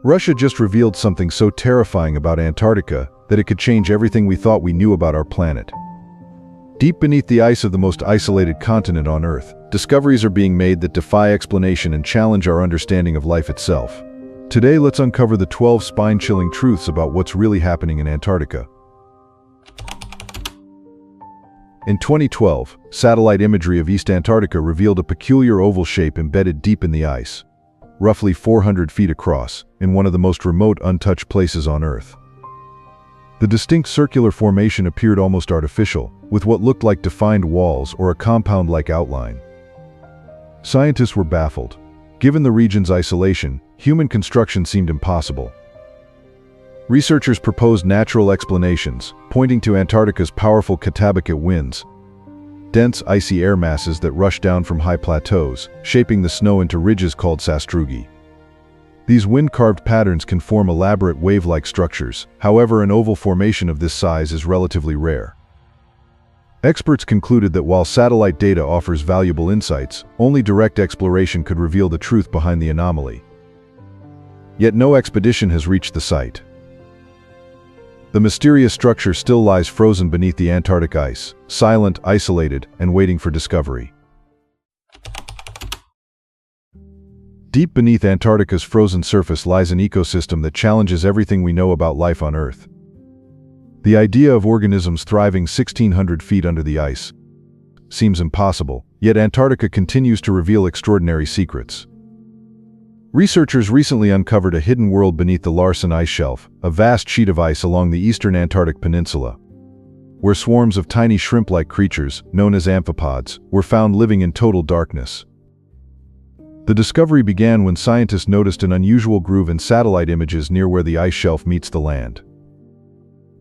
Russia just revealed something so terrifying about Antarctica that it could change everything we thought we knew about our planet. Deep beneath the ice of the most isolated continent on Earth, discoveries are being made that defy explanation and challenge our understanding of life itself. Today, let's uncover the 12 spine-chilling truths about what's really happening in Antarctica. In 2012, satellite imagery of East Antarctica revealed a peculiar oval shape embedded deep in the ice, roughly 400 feet across, in one of the most remote, untouched places on Earth. The distinct circular formation appeared almost artificial, with what looked like defined walls or a compound-like outline. Scientists were baffled. Given the region's isolation, human construction seemed impossible. Researchers proposed natural explanations, pointing to Antarctica's powerful katabaket winds, dense icy air masses that rush down from high plateaus, shaping the snow into ridges called sastrugi. These wind-carved patterns can form elaborate wave-like structures. However, an oval formation of this size is relatively rare. Experts concluded that while satellite data offers valuable insights, only direct exploration could reveal the truth behind the anomaly. Yet no expedition has reached the site. The mysterious structure still lies frozen beneath the Antarctic ice, silent, isolated, and waiting for discovery. Deep beneath Antarctica's frozen surface lies an ecosystem that challenges everything we know about life on Earth. The idea of organisms thriving 1,600 feet under the ice seems impossible, yet Antarctica continues to reveal extraordinary secrets. Researchers recently uncovered a hidden world beneath the Larsen Ice Shelf, a vast sheet of ice along the eastern Antarctic peninsula, where swarms of tiny shrimp-like creatures, known as amphipods, were found living in total darkness. The discovery began when scientists noticed an unusual groove in satellite images near where the ice shelf meets the land.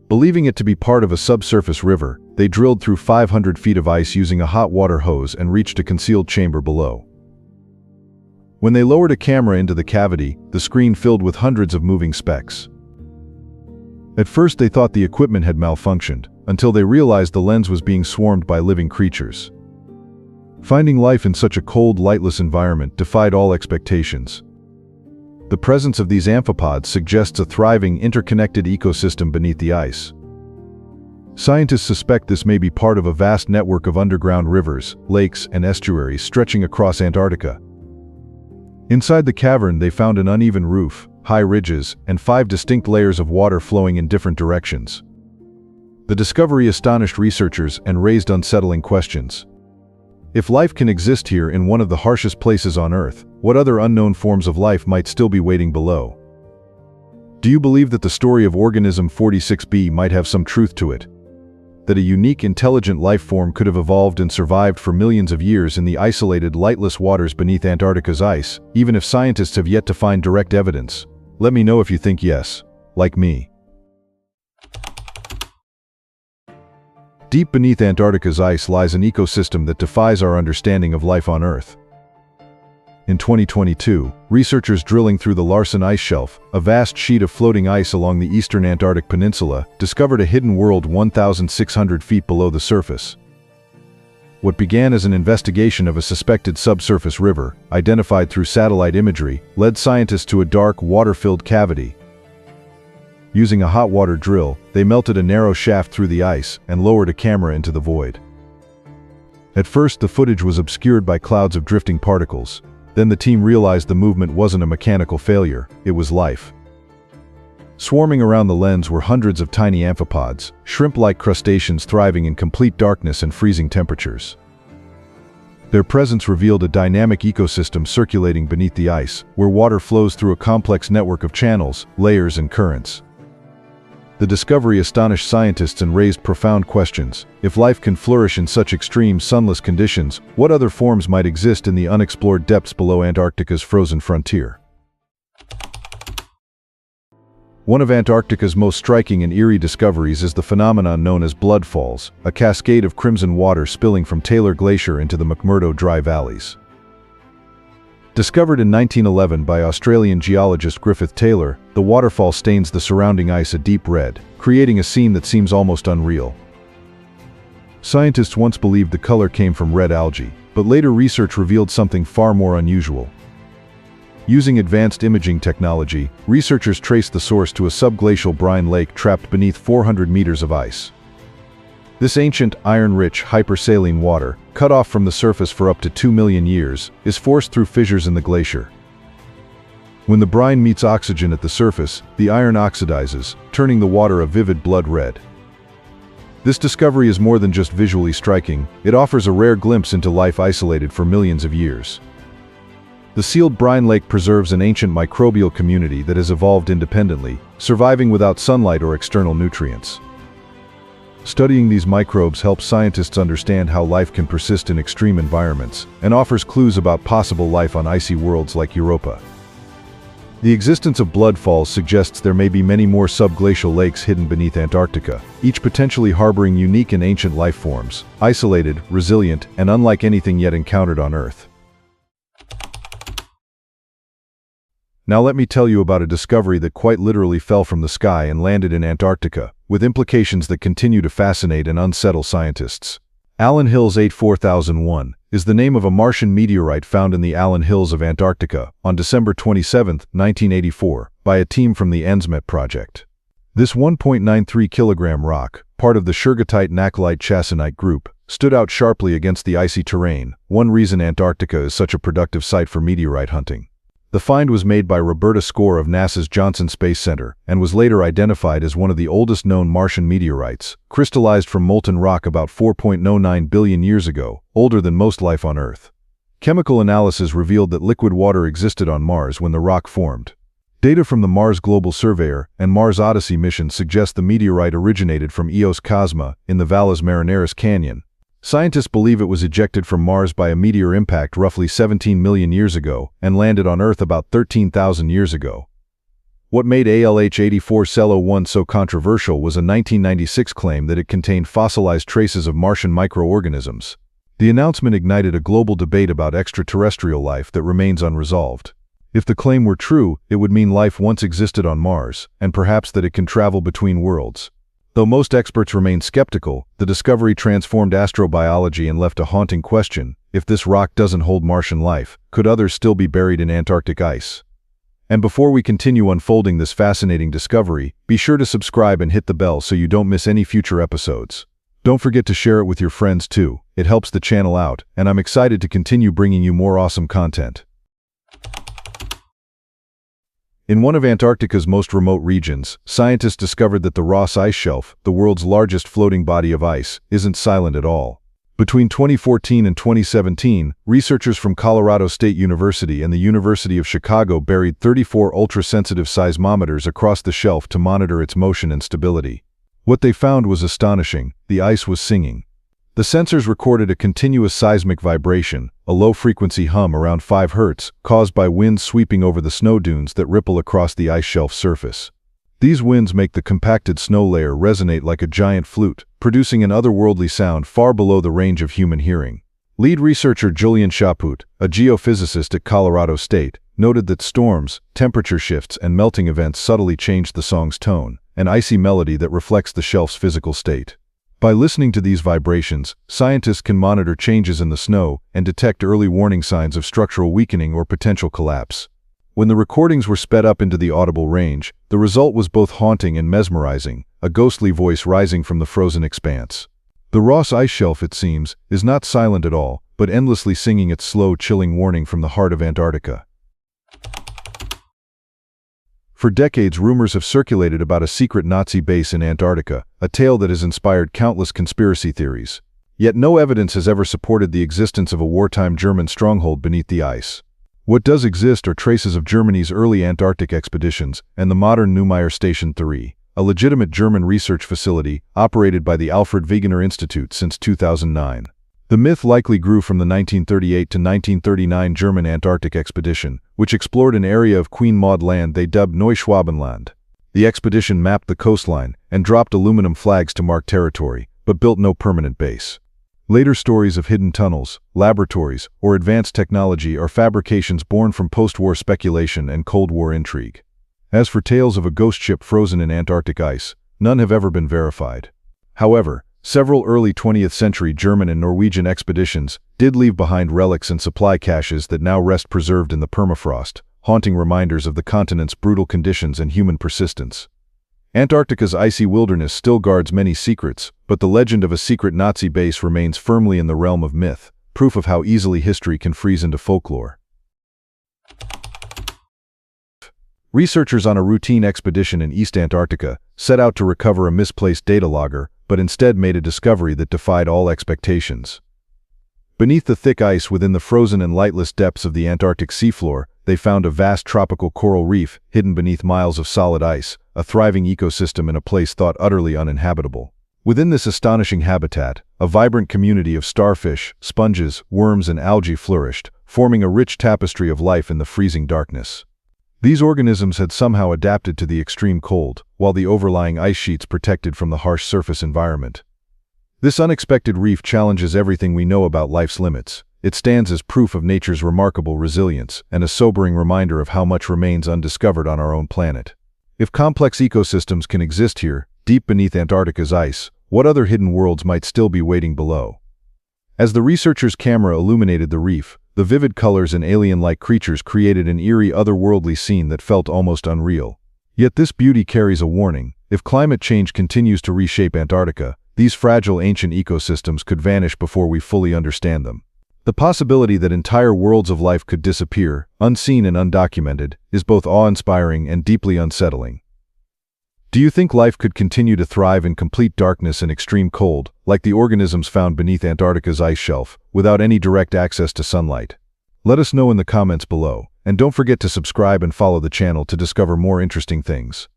Believing it to be part of a subsurface river, they drilled through 500 feet of ice using a hot water hose and reached a concealed chamber below. When they lowered a camera into the cavity, the screen filled with hundreds of moving specks. At first they thought the equipment had malfunctioned, until they realized the lens was being swarmed by living creatures. Finding life in such a cold, lightless environment defied all expectations. The presence of these amphipods suggests a thriving, interconnected ecosystem beneath the ice. Scientists suspect this may be part of a vast network of underground rivers, lakes, and estuaries stretching across Antarctica. Inside the cavern, they found an uneven roof, high ridges, and 5 distinct layers of water flowing in different directions. The discovery astonished researchers and raised unsettling questions. If life can exist here in one of the harshest places on Earth, what other unknown forms of life might still be waiting below? Do you believe that the story of organism 46b might have some truth to it? That a unique, intelligent life form could have evolved and survived for millions of years in the isolated, lightless waters beneath Antarctica's ice, even if scientists have yet to find direct evidence? Let me know if you think yes, like me. Deep beneath Antarctica's ice lies an ecosystem that defies our understanding of life on Earth. In 2022, researchers drilling through the Larsen Ice Shelf, a vast sheet of floating ice along the eastern Antarctic peninsula, discovered a hidden world 1,600 feet below the surface. What began as an investigation of a suspected subsurface river, identified through satellite imagery, led scientists to a dark, water-filled cavity. Using a hot water drill, they melted a narrow shaft through the ice and lowered a camera into the void. At first, the footage was obscured by clouds of drifting particles. Then the team realized the movement wasn't a mechanical failure, it was life. Swarming around the lens were hundreds of tiny amphipods, shrimp-like crustaceans thriving in complete darkness and freezing temperatures. Their presence revealed a dynamic ecosystem circulating beneath the ice, where water flows through a complex network of channels, layers, and currents. The discovery astonished scientists and raised profound questions. If life can flourish in such extreme, sunless conditions, what other forms might exist in the unexplored depths below Antarctica's frozen frontier? One of Antarctica's most striking and eerie discoveries is the phenomenon known as blood falls, a cascade of crimson water spilling from Taylor Glacier into the McMurdo Dry Valleys. Discovered in 1911 by Australian geologist Griffith Taylor, the waterfall stains the surrounding ice a deep red, creating a scene that seems almost unreal. Scientists once believed the color came from red algae, but later research revealed something far more unusual. Using advanced imaging technology, researchers traced the source to a subglacial brine lake trapped beneath 400 meters of ice. This ancient, iron-rich, hypersaline water, cut off from the surface for up to 2 million years, is forced through fissures in the glacier. When the brine meets oxygen at the surface, the iron oxidizes, turning the water a vivid blood red. This discovery is more than just visually striking, it offers a rare glimpse into life isolated for millions of years. The sealed brine lake preserves an ancient microbial community that has evolved independently, surviving without sunlight or external nutrients. Studying these microbes helps scientists understand how life can persist in extreme environments, and offers clues about possible life on icy worlds like Europa. The existence of blood falls suggests there may be many more subglacial lakes hidden beneath Antarctica, each potentially harboring unique and ancient life forms, isolated, resilient, and unlike anything yet encountered on Earth. Now let me tell you about a discovery that quite literally fell from the sky and landed in Antarctica, with implications that continue to fascinate and unsettle scientists. Allen Hills 84001 is the name of a Martian meteorite found in the Allen Hills of Antarctica on December 27, 1984, by a team from the ENSMET project. This 1.93 kilogram rock, part of the Shergotite-Nacolite-Chassanite group, stood out sharply against the icy terrain, one reason Antarctica is such a productive site for meteorite hunting. The find was made by Roberta Score of NASA's Johnson Space Center and was later identified as one of the oldest known Martian meteorites, crystallized from molten rock about 4.09 billion years ago, older than most life on Earth. Chemical analysis revealed that liquid water existed on Mars when the rock formed. Data from the Mars Global Surveyor and Mars Odyssey missions suggest the meteorite originated from Eos Cosma in the Valles Marineris Canyon. Scientists believe it was ejected from Mars by a meteor impact roughly 17 million years ago and landed on Earth about 13,000 years ago. What made ALH-84-CEL-01 so controversial was a 1996 claim that it contained fossilized traces of Martian microorganisms. The announcement ignited a global debate about extraterrestrial life that remains unresolved. If the claim were true, it would mean life once existed on Mars, and perhaps that it can travel between worlds. Though most experts remain skeptical, the discovery transformed astrobiology and left a haunting question: if this rock doesn't hold Martian life, could others still be buried in Antarctic ice? And before we continue unfolding this fascinating discovery, be sure to subscribe and hit the bell so you don't miss any future episodes. Don't forget to share it with your friends too, it helps the channel out, and I'm excited to continue bringing you more awesome content. In one of Antarctica's most remote regions, scientists discovered that the Ross Ice Shelf, the world's largest floating body of ice, isn't silent at all. Between 2014 and 2017, researchers from Colorado State University and the University of Chicago buried 34 ultra-sensitive seismometers across the shelf to monitor its motion and stability. What they found was astonishing: the ice was singing. The sensors recorded a continuous seismic vibration, a low-frequency hum around 5 Hz, caused by winds sweeping over the snow dunes that ripple across the ice shelf surface. These winds make the compacted snow layer resonate like a giant flute, producing an otherworldly sound far below the range of human hearing. Lead researcher Julian Chaput, a geophysicist at Colorado State, noted that storms, temperature shifts, and melting events subtly changed the song's tone, an icy melody that reflects the shelf's physical state. By listening to these vibrations, scientists can monitor changes in the snow and detect early warning signs of structural weakening or potential collapse. When the recordings were sped up into the audible range, the result was both haunting and mesmerizing, a ghostly voice rising from the frozen expanse. The Ross Ice Shelf, it seems, is not silent at all, but endlessly singing its slow, chilling warning from the heart of Antarctica. For decades, rumors have circulated about a secret Nazi base in Antarctica, a tale that has inspired countless conspiracy theories. Yet no evidence has ever supported the existence of a wartime German stronghold beneath the ice. What does exist are traces of Germany's early Antarctic expeditions and the modern Neumayer Station 3, a legitimate German research facility operated by the Alfred Wegener Institute since 2009. The myth likely grew from the 1938 to 1939 German Antarctic expedition, which explored an area of Queen Maud Land they dubbed Neuschwabenland. The expedition mapped the coastline and dropped aluminum flags to mark territory, but built no permanent base. Later stories of hidden tunnels, laboratories, or advanced technology are fabrications born from post-war speculation and Cold War intrigue. As for tales of a ghost ship frozen in Antarctic ice, none have ever been verified. However, several early 20th century German and Norwegian expeditions did leave behind relics and supply caches that now rest preserved in the permafrost, haunting reminders of the continent's brutal conditions and human persistence. Antarctica's icy wilderness still guards many secrets, but the legend of a secret Nazi base remains firmly in the realm of myth, proof of how easily history can freeze into folklore. Researchers on a routine expedition in East Antarctica set out to recover a misplaced data logger, but instead made a discovery that defied all expectations. Beneath the thick ice within the frozen and lightless depths of the Antarctic seafloor, they found a vast tropical coral reef hidden beneath miles of solid ice, a thriving ecosystem in a place thought utterly uninhabitable. Within this astonishing habitat, a vibrant community of starfish, sponges, worms, and algae flourished, forming a rich tapestry of life in the freezing darkness. These organisms had somehow adapted to the extreme cold, while the overlying ice sheets protected from the harsh surface environment. This unexpected reef challenges everything we know about life's limits. It stands as proof of nature's remarkable resilience and a sobering reminder of how much remains undiscovered on our own planet. If complex ecosystems can exist here, deep beneath Antarctica's ice, what other hidden worlds might still be waiting below? As the researchers' camera illuminated the reef, the vivid colors and alien-like creatures created an eerie otherworldly scene that felt almost unreal. Yet this beauty carries a warning. If climate change continues to reshape Antarctica, these fragile ancient ecosystems could vanish before we fully understand them. The possibility that entire worlds of life could disappear, unseen and undocumented, is both awe-inspiring and deeply unsettling. Do you think life could continue to thrive in complete darkness and extreme cold, like the organisms found beneath Antarctica's ice shelf, without any direct access to sunlight? Let us know in the comments below, and don't forget to subscribe and follow the channel to discover more interesting things.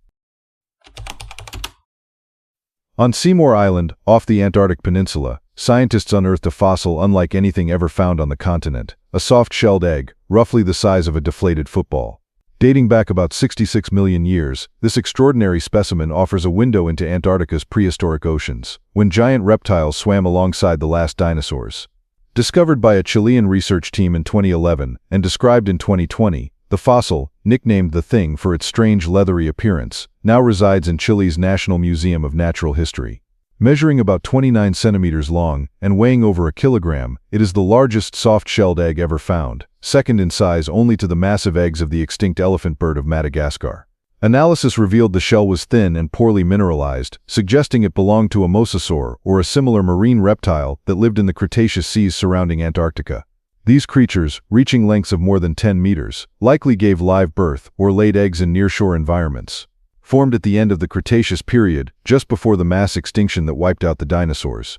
On Seymour Island, off the Antarctic Peninsula, scientists unearthed a fossil unlike anything ever found on the continent, a soft-shelled egg, roughly the size of a deflated football. Dating back about 66 million years, this extraordinary specimen offers a window into Antarctica's prehistoric oceans, when giant reptiles swam alongside the last dinosaurs. Discovered by a Chilean research team in 2011 and described in 2020, the fossil, nicknamed the Thing for its strange leathery appearance, now resides in Chile's National Museum of Natural History. Measuring about 29 centimeters long and weighing over a kilogram, it is the largest soft-shelled egg ever found, second in size only to the massive eggs of the extinct elephant bird of Madagascar. Analysis revealed the shell was thin and poorly mineralized, suggesting it belonged to a mosasaur or a similar marine reptile that lived in the Cretaceous seas surrounding Antarctica. These creatures, reaching lengths of more than 10 meters, likely gave live birth or laid eggs in nearshore environments. Formed at the end of the Cretaceous period, just before the mass extinction that wiped out the dinosaurs.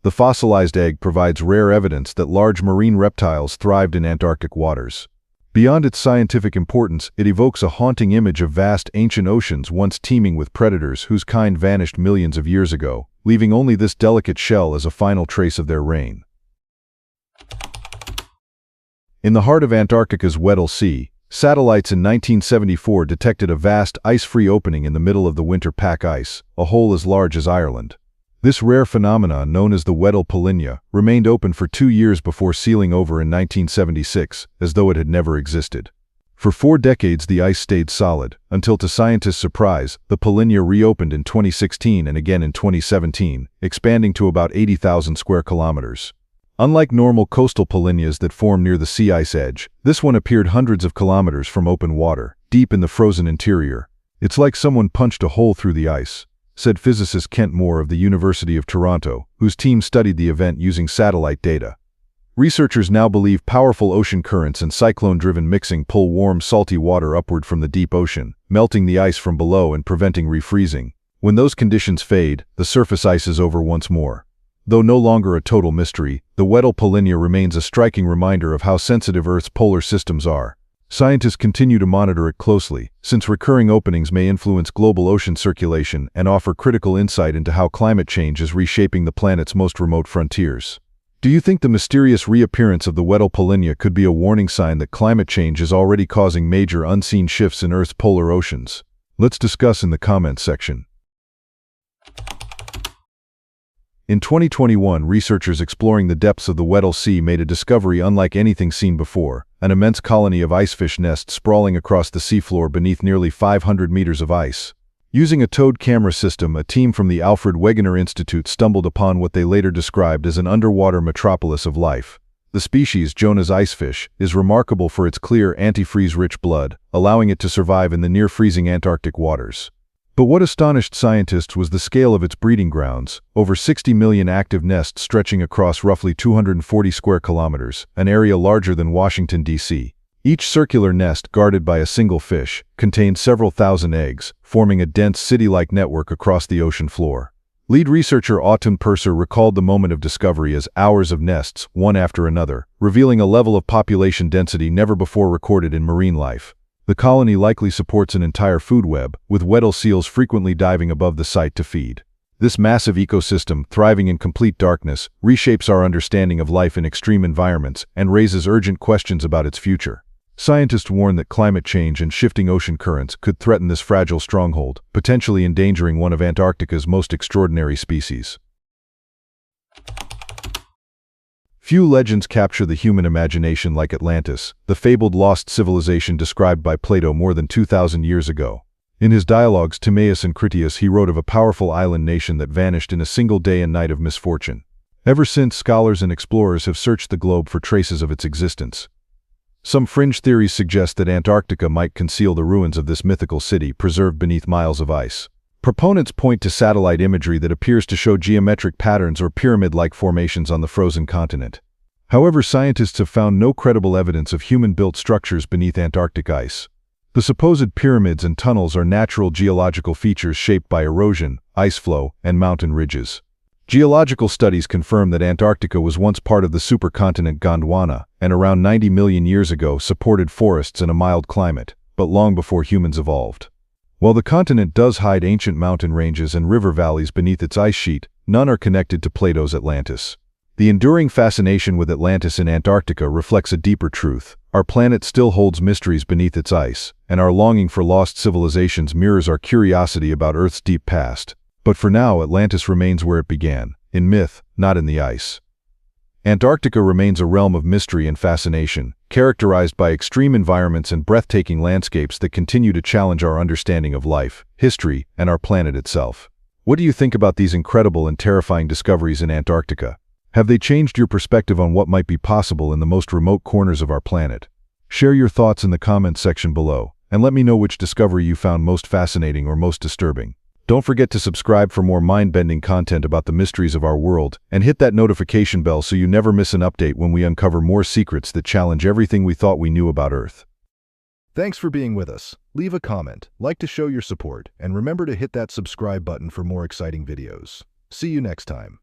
The fossilized egg provides rare evidence that large marine reptiles thrived in Antarctic waters. Beyond its scientific importance, it evokes a haunting image of vast ancient oceans once teeming with predators whose kind vanished millions of years ago, leaving only this delicate shell as a final trace of their reign. In the heart of Antarctica's Weddell Sea, satellites in 1974 detected a vast ice-free opening in the middle of the winter pack ice, a hole as large as Ireland. This rare phenomenon, known as the Weddell Polynya, remained open for 2 years before sealing over in 1976, as though it had never existed. For 4 decades the ice stayed solid, until to scientists' surprise, the Polynya reopened in 2016 and again in 2017, expanding to about 80,000 square kilometers. Unlike normal coastal polynyas that form near the sea ice edge, this one appeared hundreds of kilometers from open water, deep in the frozen interior. "It's like someone punched a hole through the ice," said physicist Kent Moore of the University of Toronto, whose team studied the event using satellite data. Researchers now believe powerful ocean currents and cyclone-driven mixing pull warm, salty water upward from the deep ocean, melting the ice from below and preventing refreezing. When those conditions fade, the surface ice is over once more. Though no longer a total mystery, the Weddell Polynya remains a striking reminder of how sensitive Earth's polar systems are. Scientists continue to monitor it closely, since recurring openings may influence global ocean circulation and offer critical insight into how climate change is reshaping the planet's most remote frontiers. Do you think the mysterious reappearance of the Weddell Polynya could be a warning sign that climate change is already causing major unseen shifts in Earth's polar oceans? Let's discuss in the comments section. In 2021, researchers exploring the depths of the Weddell Sea made a discovery unlike anything seen before, an immense colony of icefish nests sprawling across the seafloor beneath nearly 500 meters of ice. Using a towed camera system, a team from the Alfred Wegener Institute stumbled upon what they later described as an underwater metropolis of life. The The species, Jonah's icefish, is remarkable for its clear, antifreeze-rich blood, allowing it to survive in the near-freezing Antarctic waters. But what astonished scientists was the scale of its breeding grounds, over 60 million active nests stretching across roughly 240 square kilometers, an area larger than Washington, D.C. Each circular nest, guarded by a single fish, contained several thousand eggs, forming a dense city-like network across the ocean floor. Lead researcher Autumn Purser recalled the moment of discovery as hours of nests, one after another, revealing a level of population density never before recorded in marine life. The colony likely supports an entire food web, with Weddell seals frequently diving above the site to feed. This massive ecosystem, thriving in complete darkness, reshapes our understanding of life in extreme environments and raises urgent questions about its future. Scientists warn that climate change and shifting ocean currents could threaten this fragile stronghold, potentially endangering one of Antarctica's most extraordinary species. Few legends capture the human imagination like Atlantis, the fabled lost civilization described by Plato more than 2,000 years ago. In his dialogues Timaeus and Critias he wrote of a powerful island nation that vanished in a single day and night of misfortune. Ever since, scholars and explorers have searched the globe for traces of its existence. Some fringe theories suggest that Antarctica might conceal the ruins of this mythical city preserved beneath miles of ice. Proponents point to satellite imagery that appears to show geometric patterns or pyramid-like formations on the frozen continent. However, scientists have found no credible evidence of human-built structures beneath Antarctic ice. The supposed pyramids and tunnels are natural geological features shaped by erosion, ice flow, and mountain ridges. Geological studies confirm that Antarctica was once part of the supercontinent Gondwana, and around 90 million years ago supported forests and a mild climate, but long before humans evolved. While the continent does hide ancient mountain ranges and river valleys beneath its ice sheet, none are connected to Plato's Atlantis. The enduring fascination with Atlantis in Antarctica reflects a deeper truth. Our planet still holds mysteries beneath its ice, and our longing for lost civilizations mirrors our curiosity about Earth's deep past. But for now, Atlantis remains where it began, in myth, not in the ice. Antarctica remains a realm of mystery and fascination, characterized by extreme environments and breathtaking landscapes that continue to challenge our understanding of life, history, and our planet itself. What do you think about these incredible and terrifying discoveries in Antarctica? Have they changed your perspective on what might be possible in the most remote corners of our planet? Share your thoughts in the comments section below, and let me know which discovery you found most fascinating or most disturbing. Don't forget to subscribe for more mind-bending content about the mysteries of our world, and hit that notification bell so you never miss an update when we uncover more secrets that challenge everything we thought we knew about Earth. Thanks for being with us. Leave a comment, like to show your support, and remember to hit that subscribe button for more exciting videos. See you next time.